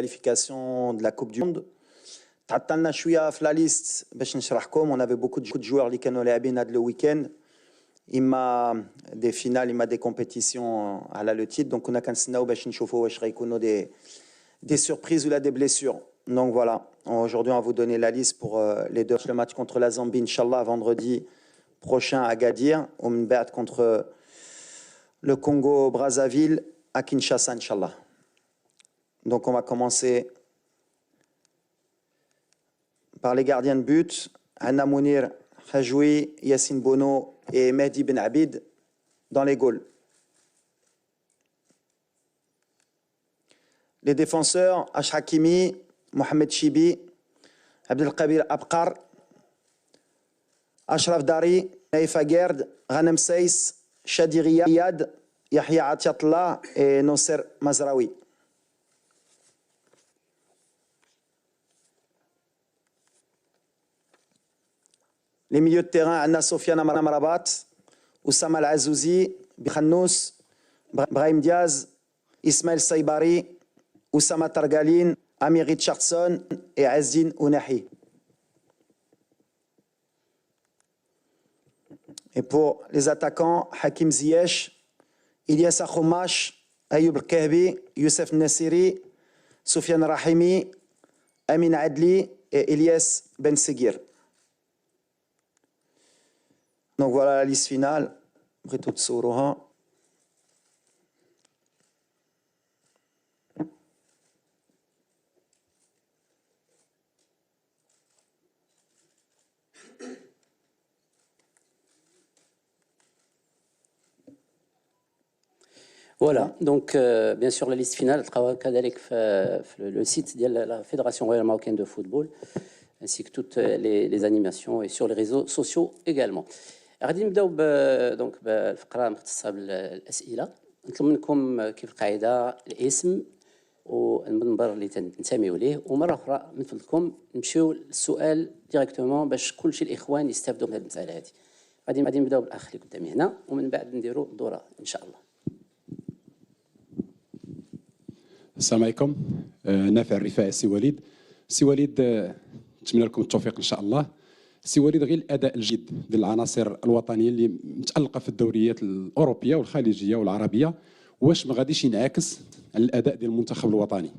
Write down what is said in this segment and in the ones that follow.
qualification de la Coupe du Monde. تعطلنا شويه في لا ليست باش نشرحكم. On avait beaucoup de joueurs اللي كانوا لاعبين هذا الويكند اما des finales اما des compétitions على le titre. Donc on a كنستناو باش نشوفوا واش غيكونوا des surprises ou là des blessures. Donc voilà, aujourd'hui on va vous donner la liste pour les deux. Le match contre la Zambie, Inch'Allah, vendredi prochain à Gadir, au Mbert contre le Congo-Brazzaville à Kinshasa, Inch'Allah. Donc on va commencer par les gardiens de but, Anna Mounir Khajoui, Yassine Bono et Mehdi Ben Abid dans les goals. Les défenseurs, Ash Hakimi, Mohamed Chibi, Abdelkabir Abkar, Ashraf Dari, Naïf Aguerd, Ghanem Seiss, Shadi Riyad, Yahya Atiatla et Nosser Mazraoui. Les milieux de terrain, Anna Sofiane Amrabat, Oussama Al-Azouzi, Bikhannous, Brahim Diaz, Ismaël Saibari, Oussama Targalin, Amir Richardson et Azine Ounahi. Et pour les attaquants, Hakim Ziyech, Ilyas Akhoumash, Ayoub Kahbi, Youssef Nassiri, Soufiane Rahimi, Amin Adli et Ilyas Ben Seguir. Donc voilà la liste finale. Après tout Sourouha. Voilà, donc bien sûr la liste finale تلقاوها كذلك في le site de la Fédération royale marocaine de football ainsi que toutes les animations et sur les réseaux sociaux également. غادي نبداو دونك بالفقره المختصه بالاسئله. نطلب منكم كيف القاعده الاسم والمنبر اللي تنتميوا ليه، ومره اخرى من فضلكم نمشيو للسؤال ديريكتومون باش كلشي الاخوان يستافدوا من هذه المساله هذه. غادي نبداو بالاخ اللي قدامي هنا ومن بعد نديروا دوره ان شاء الله. السلام عليكم. نافع الرفاعي سي وليد. سي وليد نتمنى لكم التوفيق ان شاء الله. سي وليد، غير الاداء الجيد ديال العناصر الوطنيه اللي متالقه في الدوريات الاوروبيه والخليجيه والعربيه، واش ما غاديش ينعكس على الاداء ديال المنتخب الوطني؟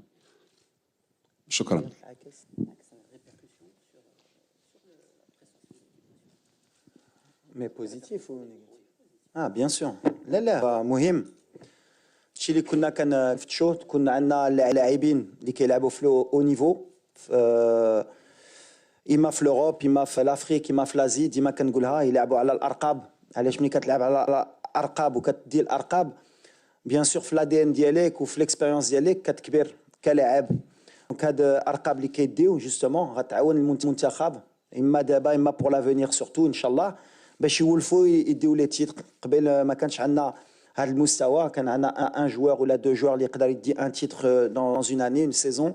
شكرا. Mais positif ou négatif? Ah bien sûr. لا مهم. الشيء اللي كنا كنفتشوه كنا عندنا لاعبين اللي كيلعبوا في او نيفو اما في لوروب اما في لافريك اما في لازي. ديما كنقولها يلعبوا على الارقاب. علاش ملي كتلعب على الارقاب وكتدي الارقاب بيان سور في الادي ان ديالك وفي ليكسبيريونس ديالك كتكبر كلاعب. دونك هاد الارقاب اللي كيديو جوستومون غتعاون المنتخب اما دابا اما بور لافونيغ سورتو ان شاء الله باش يولفوا يديو لي تيتر. قبل ما كانش عندنا هذا المستوى، كان عندنا ان جوار ولا دو جوار اللي يقدر يدي ان تيتر دون اون اني اون سيزون.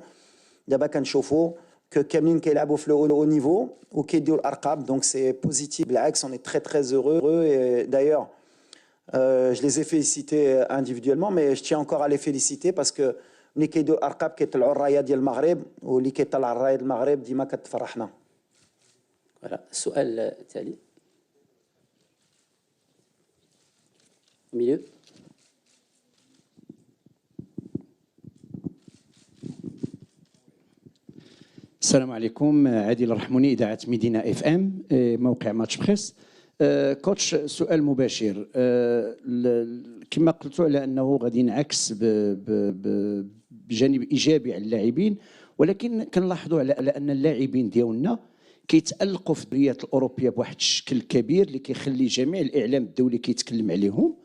دابا كنشوفوا كو كاملين كيلعبوا في لو نيفو وكيديو الارقام. دونك سي بوزيتيف بالعكس. اون اي تري heureux et d'ailleurs je les ai félicités individuellement mais je tiens encore à les féliciter parce que ملي كيديو الارقام كيطلعوا الرايه ديال المغرب، واللي كيطلع الرايه ديال المغرب ديما كتفرحنا. فوالا السؤال التالي milieu. السلام عليكم. عادل الرحموني، إذاعة مدينة اف ام، موقع ماتش بريس. كوتش، سؤال مباشر. كما قلتوا على انه غادي ينعكس بجانب ايجابي على اللاعبين، ولكن كنلاحظوا على ان اللاعبين ديالنا كيتالقوا في الدوريات الاوروبيه بواحد الشكل كبير اللي كيخلي جميع الاعلام الدولي كيتكلم عليهم،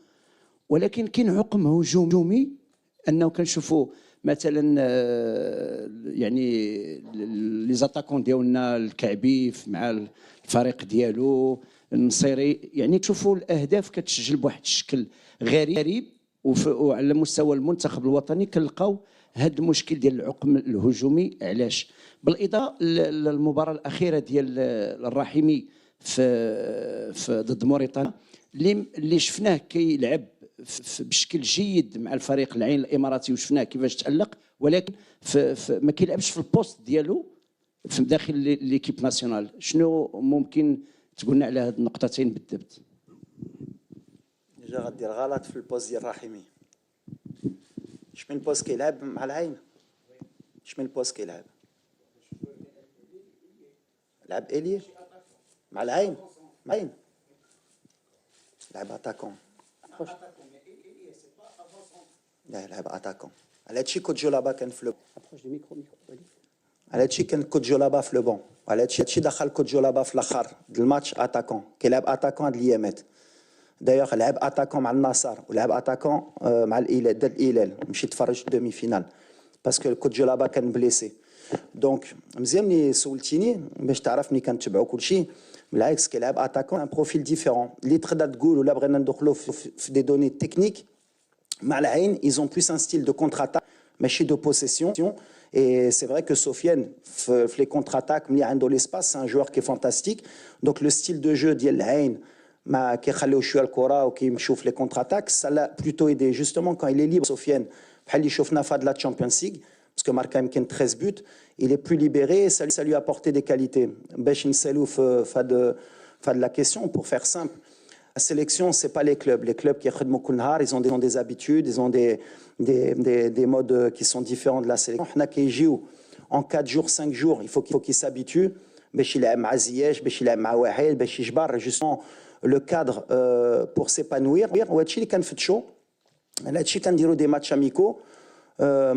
ولكن كاين عقم هجومي انه كنشوفوا مثلا يعني لي زاتاكون ديالنا الكعبيف مع الفريق ديالو النصيري، يعني تشوفوا الاهداف كتسجل بواحد الشكل غريب، وعلى مستوى المنتخب الوطني كنلقاو هذا المشكل ديال العقم الهجومي. علاش؟ بالاضافه للمباراه الاخيره ديال الرحيمي في ضد موريتانيا اللي شفناه كيلعب بشكل جيد مع الفريق العين الاماراتي وشفناه كيفاش تالق، ولكن ما كيلعبش في البوست ديالو في داخل ليكيب ناسيونال. شنو ممكن تقولنا على هذه النقطتين بالضبط؟ ديجا غدير غلط في البوست ديال رحيمي. شمن البوست كيلعب مع العين؟ شمن البوست كيلعب؟ لعب إلي مع العين، عين لعب اتاكون. لا لعب اتاكون. على هادشي كوتجو لابا كان في لو على هادشي كان كوتجو لابا في لو بون، على هادشي دخل كوتجو لابا في الاخر د الماتش اتاكون، كيلعب اتاكون هاد الايامات. دايوغ لعب اتاكون مع النصر ولعب اتاكون مع الهلال، دار الهلال مشي تفرج في دومي فينال باسكو كوتجو لابا كان بليسي. دونك مزيان ملي سولتيني باش تعرف ملي كنتبعوا كلشي، بالعكس كيلعب اتاكون ان بروفيل ديفيرون اللي تقدر تقول ولا بغينا ندخلوا في دي دوني تكنيك. مع العين ils ont plus un style de contre-attaque ماشي de possession. Et c'est vrai que Sofiane, les contre-attaques, il y a un l'espace, c'est un joueur qui est fantastique. Donc le style de jeu ديال العين ما كيخليو شويه الكره وكيمشيو في les contre-attaques, ça l'a plutôt aidé justement quand il est libre. Sofiane بحال اللي شفنا في هاد la Champions League parce que marque يمكن 13 buts, il est plus libéré et ça lui a apporté des qualités. باش نسالو في la question pour faire simple. La sélection, c'est pas les clubs. Les clubs qui ils ont des habitudes, ils ont des modes qui sont différents de la sélection. En 4 jours, 5 jours, il faut qu'ils s'habituent. Justement, le cadre pour s'épanouir. Des matchs amicaux.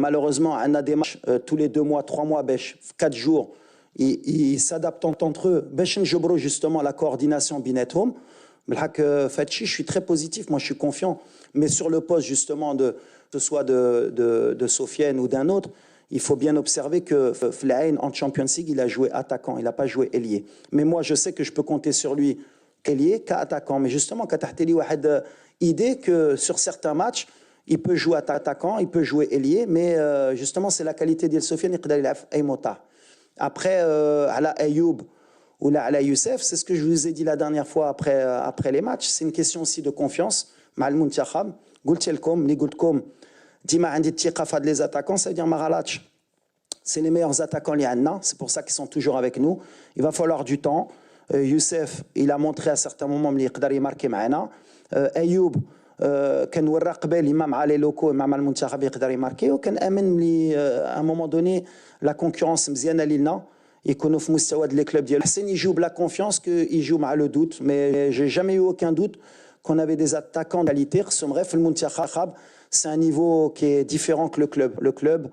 Malheureusement, on a des matchs tous les 2 mois, 3 mois, 4 jours. Ils s'adaptent entre eux. Justement, la coordination binetome. Je suis très positif, moi je suis confiant. Mais sur le poste justement que ce soit de Sofiane ou d'un autre, il faut bien observer que Flaine en Champions League, il a joué attaquant, il n'a pas joué ailier. Mais moi je sais que je peux compter sur lui ailier qu'attaquant. Mais justement, quand tu as une idée que sur certains matchs, il peut jouer attaquant, il peut jouer ailier, mais justement c'est la qualité de Sofiane, il peut aller après, à la Ayoub, ou là, à la Youssef, c'est ce que je vous ai dit la dernière fois après les matchs. C'est une question aussi de confiance. مع المنتخب قلت لكم اللي قلت لكم ديما عندي الثقه في هاد les attaquants, ça veut dire ما غلطش. C'est les meilleurs attaquants اللي عندنا, c'est pour ça qu'ils sont toujours avec nous. Il va falloir du temps. Youssef, il a montré à certains moments اللي يقدر يماركي معنا. ايوب كان ورا قبل مع لي لوكو مع المنتخب يقدر يماركي, وكان امن ملي à un moment donné la concurrence مزيانه لينا يكونوا في مستوى les clubs ديالو. حسين يجيو بلا confiance que il joue مع le doute, mais j'ai jamais eu aucun doute qu'on avait des attaquants de qualité. في المنتخب c'est un niveau qui est différent que le club. Le club,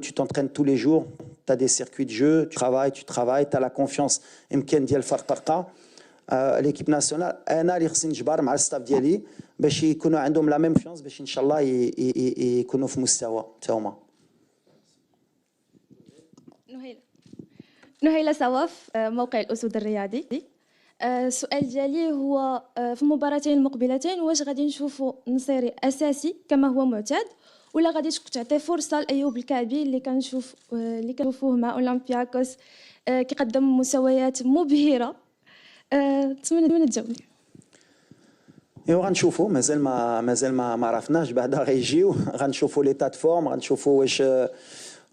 tu t'entraînes tous les jours, tu as des circuits de jeu, tu travailles, tu as la confiance. L'équipe nationale, أنا اللي خصني نجبر مع الستاف ديالي باش يكونوا عندهم la même confiance باش إن شاء الله يكونوا في مستوى تاهما. نهيلة صواف، موقع الأسود الرياضي. السؤال ديالي هو في المباراتين المقبلتين واش غادي نشوفوا نصيري اساسي كما هو معتاد ولا غادي تعطي فرصه لايوب الكعبي اللي كنشوفوه مع اولمبياكوس كيقدم مستويات مبهره؟ نتمنى تجاوبني. ايوا غنشوفوا مازال ما عرفناش بعدا غيجيو غنشوفوا لي تات فورم غنشوفوا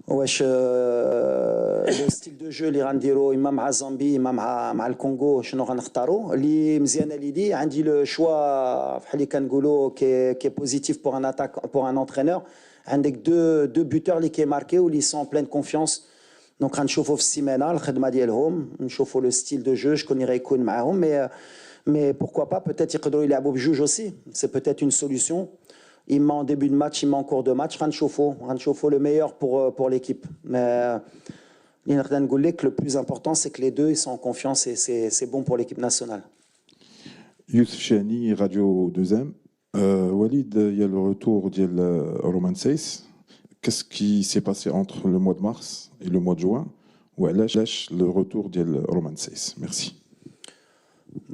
واش لو ستيل دو جو اللي غنديرو اما مع زامبي اما مع الكونغو شنو غنختاروا اللي مزيانه ليدي عندي لو شوا بحال اللي كنقولوا كي بوزيتيف بور ان اتاك بور ان انترينور عندك دو بوتور اللي كيماركيو اللي سون بلين كونفيونس دونك غنشوفوا في السيمانه الخدمه ديالهم نشوفوا لو ستيل دو جو شكون اللي غيكون معاهم mais pourquoi pas peut-être يقدروا يلعبوا بجوج aussi c'est peut-être une solution. Il m'a en début de match, il m'a en cours de match. Ranchofo le meilleur pour l'équipe. Mais le plus important, c'est que les deux ils sont en confiance et c'est bon pour l'équipe nationale. Youssef Chani, Radio 2M. Walid, il y a le retour de Roman Seyss. Qu'est-ce qui s'est passé entre le mois de mars et le mois de juin? Ou le retour de Roman Seyss? Merci.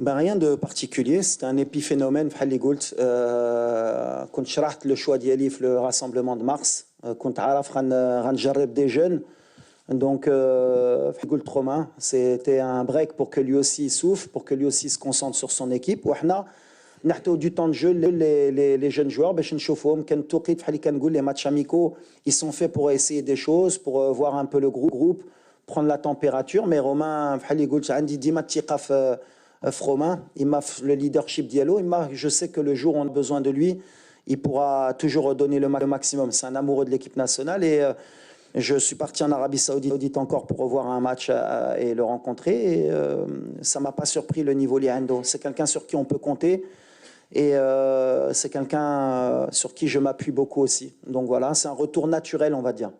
Ben rien de particulier, c'est un épiphénomène. Quand je شرحت le choix d'Yali le rassemblement de mars, quand عارف غنجرب des jeunes, donc c'était un break pour que lui aussi souffle, pour que lui aussi se concentre sur son équipe. وحنا نعطيو du temps de jeu les jeunes joueurs باش نشوفوهم. كان التوقيت بحال اللي كنقول les matchs amicaux ils sont faits pour essayer des choses, pour voir un peu le groupe, prendre la température. Mais Romain بحال اللي قلت عندي ديما الثقة في Romain, il m'a le leadership diallo, je sais que le jour où on a besoin de lui, il pourra toujours donner le maximum. C'est un amoureux de l'équipe nationale et je suis parti en Arabie Saoudite encore pour revoir un match et le rencontrer. Et ça m'a pas surpris le niveau Liando. C'est quelqu'un sur qui on peut compter et c'est quelqu'un sur qui je m'appuie beaucoup aussi. Donc voilà, c'est un retour naturel, on va dire.